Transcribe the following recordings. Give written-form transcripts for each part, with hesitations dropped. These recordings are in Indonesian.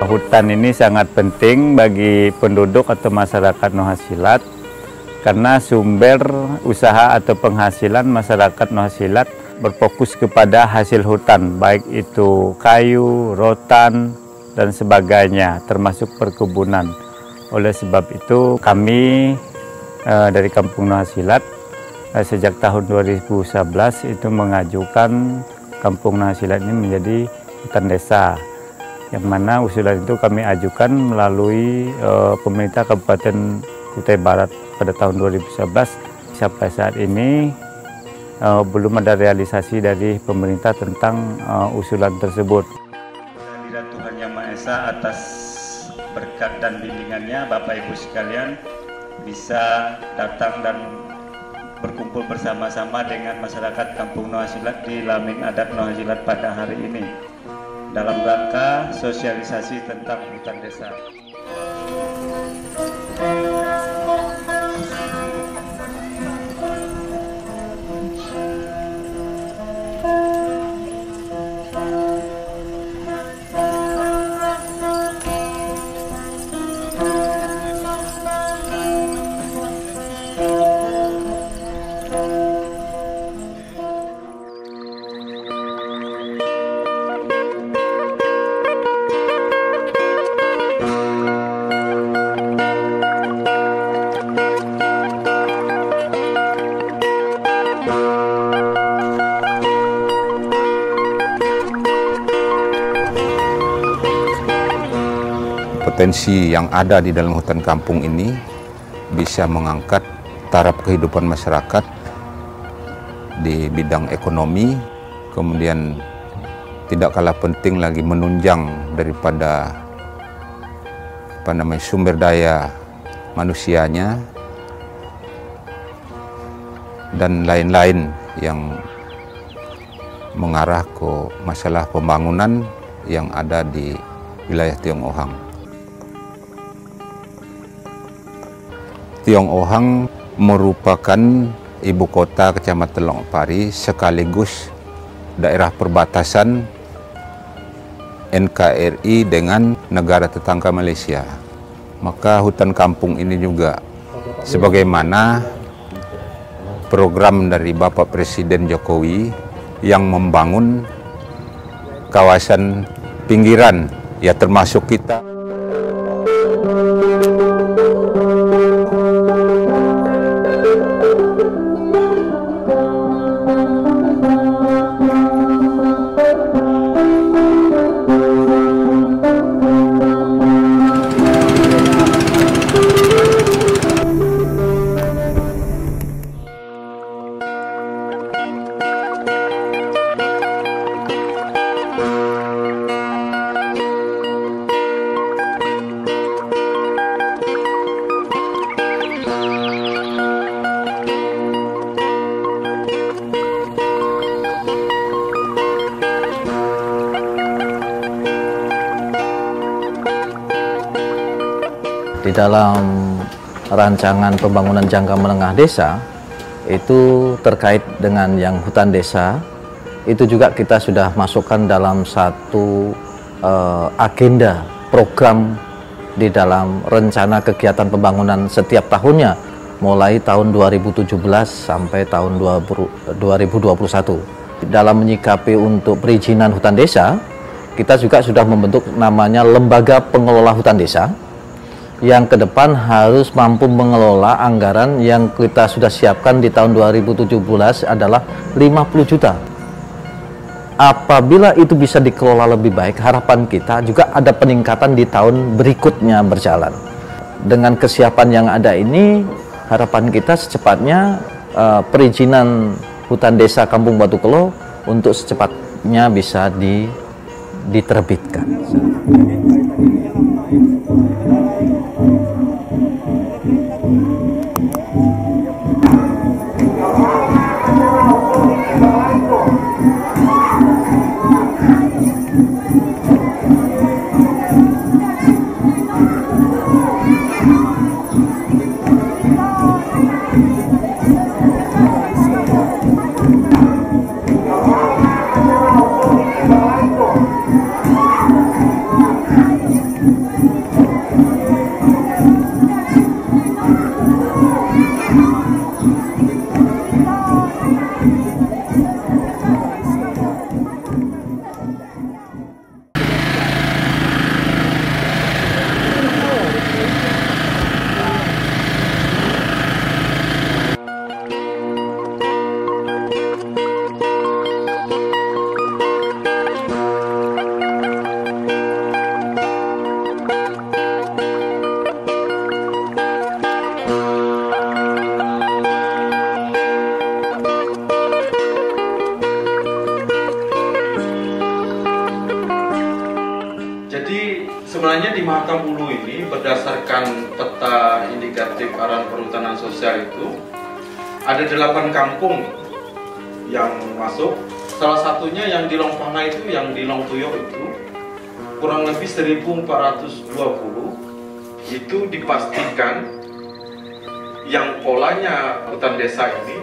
Hutan ini sangat penting bagi penduduk atau masyarakat Nuhasilat karena sumber usaha atau penghasilan masyarakat Nuhasilat berfokus kepada hasil hutan, baik itu kayu, rotan, dan sebagainya, termasuk perkebunan. Oleh sebab itu kami dari Kampung Nuhasilat sejak tahun 2011 itu mengajukan Kampung Nuhasilat ini menjadi hutan desa, yang mana usulan itu kami ajukan melalui pemerintah Kabupaten Kutai Barat pada tahun 2011. Sampai saat ini belum ada realisasi dari pemerintah tentang usulan tersebut. Kehadiran Tuhan Yang Maha Esa atas berkat dan bimbingannya, Bapak Ibu sekalian bisa datang dan berkumpul bersama-sama dengan masyarakat Kampung Nuhasilat di Lamin Adat Nuhasilat pada hari ini dalam rangka sosialisasi tentang hutan desa. Potensi yang ada di dalam hutan kampung ini bisa mengangkat taraf kehidupan masyarakat di bidang ekonomi, kemudian tidak kalah penting lagi menunjang daripada sumber daya manusianya dan lain-lain yang mengarah ke masalah pembangunan yang ada di wilayah Tiong Ohang. Tiong Ohang merupakan ibu kota Kecamatan Longpari sekaligus daerah perbatasan NKRI dengan negara tetangga Malaysia. Maka hutan kampung ini juga sebagaimana program dari Bapak Presiden Jokowi yang membangun kawasan pinggiran, ya termasuk kita. Di dalam rancangan pembangunan jangka menengah desa, itu terkait dengan yang hutan desa, itu juga kita sudah masukkan dalam satu agenda program di dalam rencana kegiatan pembangunan setiap tahunnya, mulai tahun 2017 sampai tahun 2021. Dalam menyikapi untuk perizinan hutan desa, kita juga sudah membentuk namanya Lembaga Pengelola Hutan Desa, yang ke depan harus mampu mengelola anggaran yang kita sudah siapkan di tahun 2017 adalah 50 juta. Apabila itu bisa dikelola lebih baik, harapan kita juga ada peningkatan di tahun berikutnya berjalan. Dengan kesiapan yang ada ini, harapan kita secepatnya perizinan hutan desa Kampung Batu Kelo untuk secepatnya bisa diterbitkan. Sebenarnya di Mahakam Ulu ini berdasarkan peta indikatif arahan perhutanan sosial itu ada 8 kampung yang masuk. Salah satunya yang di Longpanga itu, yang di Longtuyo itu kurang lebih 1420 itu dipastikan yang polanya hutan desa ini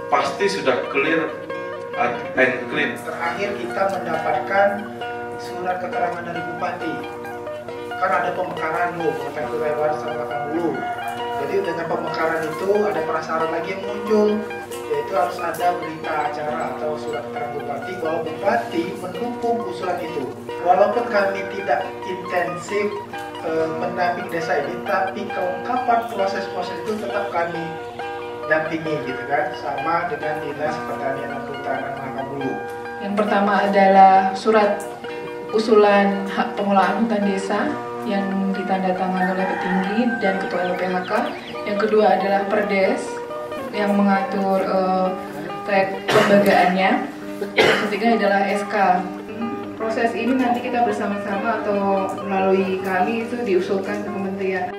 pasti sudah clear and clean. Terakhir kita mendapatkan surat keterangan dari Bupati. Kan ada pemekaran prefektur Lebar sama Mahakam. Jadi dengan pemekaran itu ada prasyarat lagi yang muncul, yaitu harus ada berita acara atau surat keterangan Bupati bahwa Bupati mendukung usulan itu. Walaupun kami tidak intensif mendampingi desa ini, tapi kelengkapan proses-proses itu tetap kami dampingi gitu kan, sama dengan Dinas Pertanian dan Kehutanan Mahakam. Yang pertama adalah surat usulan hak pengelolaan hutan desa yang ditandatangani oleh petinggi dan ketua LPHK. Yang kedua adalah Perdes yang mengatur track kelembagaannya. Yang ketiga adalah SK. Proses ini nanti kita bersama-sama atau melalui kami itu diusulkan ke kementerian.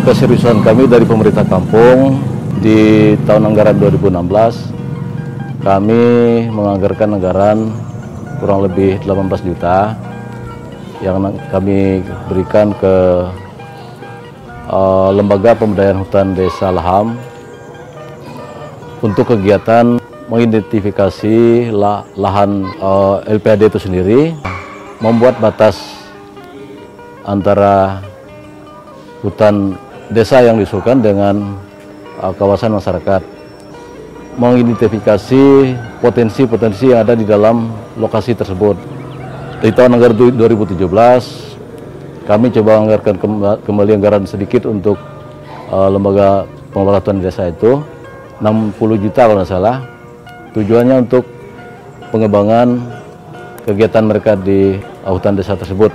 Keseriusan kami dari pemerintah kampung di tahun anggaran 2016, kami menganggarkan anggaran kurang lebih 18 juta yang kami berikan ke Lembaga Pemberdayaan Hutan Desa Laham untuk kegiatan mengidentifikasi lahan LPHD itu sendiri, membuat batas antara hutan desa yang diusulkan dengan kawasan masyarakat, mengidentifikasi potensi-potensi yang ada di dalam lokasi tersebut. Di tahun anggaran 2017, kami coba anggarkan kembali anggaran sedikit untuk lembaga pengelola hutan desa itu, 60 juta kalau tidak salah. Tujuannya untuk pengembangan kegiatan mereka di hutan desa tersebut.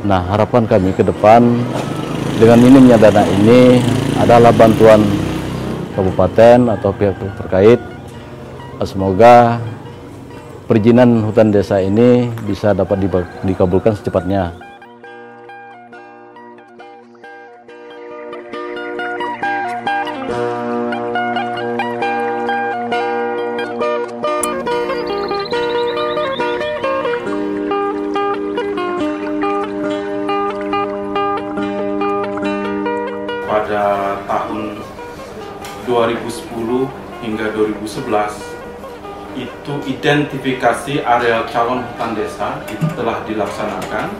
Nah, harapan kami ke depan dengan minimnya dana ini adalah bantuan kabupaten atau pihak terkait. Semoga perizinan hutan desa ini bisa dapat dikabulkan secepatnya. Pada tahun 2010 hingga 2011 itu identifikasi areal calon hutan desa itu telah dilaksanakan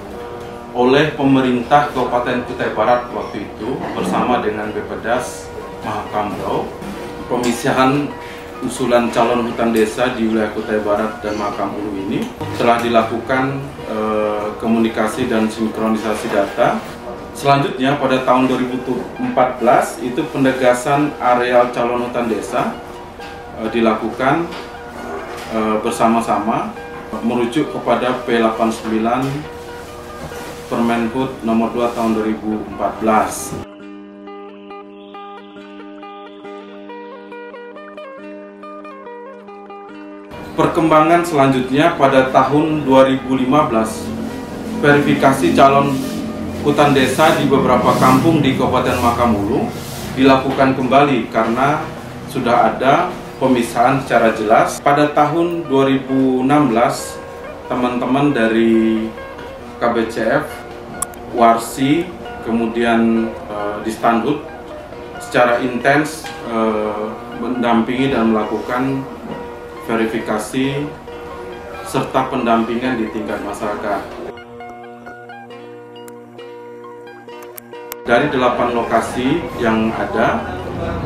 oleh pemerintah Kabupaten Kutai Barat waktu itu bersama dengan Bpdas Mahakambrau. Pemisahan usulan calon hutan desa di wilayah Kutai Barat dan Mahakam Ulu ini telah dilakukan komunikasi dan sinkronisasi data. Selanjutnya pada tahun 2014 itu penegasan areal calon hutan desa dilakukan bersama-sama merujuk kepada P89 Permenhub nomor 2 tahun 2014. Perkembangan selanjutnya pada tahun 2015 verifikasi calon hutan desa di beberapa kampung di Kabupaten Mahakam Ulu dilakukan kembali karena sudah ada pemisahan secara jelas. Pada tahun 2016, teman-teman dari KBCF, Warsi, kemudian Distanhut secara intens mendampingi dan melakukan verifikasi serta pendampingan di tingkat masyarakat. Dari 8 lokasi yang ada,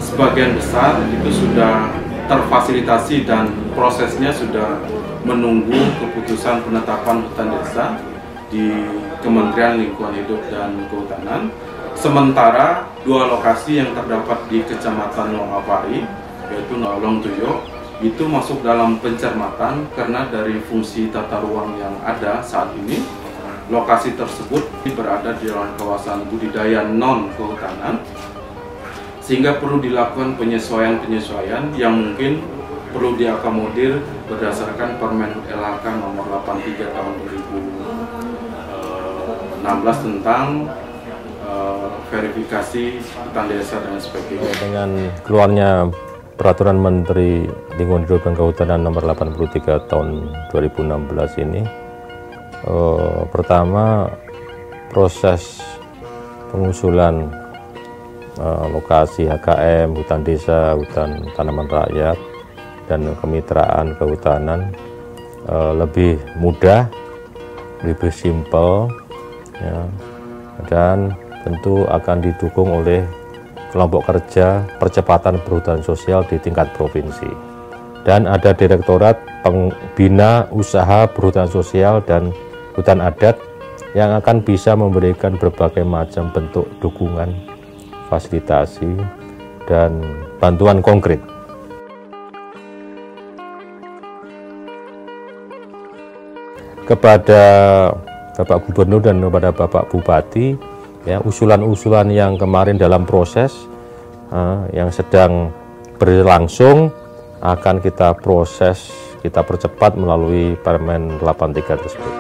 sebagian besar itu sudah terfasilitasi dan prosesnya sudah menunggu keputusan penetapan hutan desa di Kementerian Lingkungan Hidup dan Kehutanan. Sementara 2 lokasi yang terdapat di Kecamatan Longapari, yaitu Longtuyo, itu masuk dalam pencermatan karena dari fungsi tata ruang yang ada saat ini, lokasi tersebut berada di dalam kawasan budidaya non-kehutanan, sehingga perlu dilakukan penyesuaian-penyesuaian yang mungkin perlu diakomodir berdasarkan Permen LHK nomor 83 tahun 2016 tentang verifikasi hutan desa dan sebagainya. Dengan keluarnya Peraturan Menteri Lingkungan Hidup dan Kehutanan nomor 83 tahun 2016 ini, pertama proses pengusulan lokasi HKM, hutan desa, hutan tanaman rakyat, dan kemitraan kehutanan lebih mudah, lebih simpel, ya, dan tentu akan didukung oleh kelompok kerja percepatan perhutanan sosial di tingkat provinsi. Dan ada Direktorat Pembina Usaha Perhutanan Sosial dan Hutan Adat yang akan bisa memberikan berbagai macam bentuk dukungan, fasilitasi, dan bantuan konkret. Kepada Bapak Gubernur dan kepada Bapak Bupati, ya, usulan-usulan yang kemarin dalam proses yang sedang berlangsung akan kita proses, kita percepat melalui Permen 83 tersebut.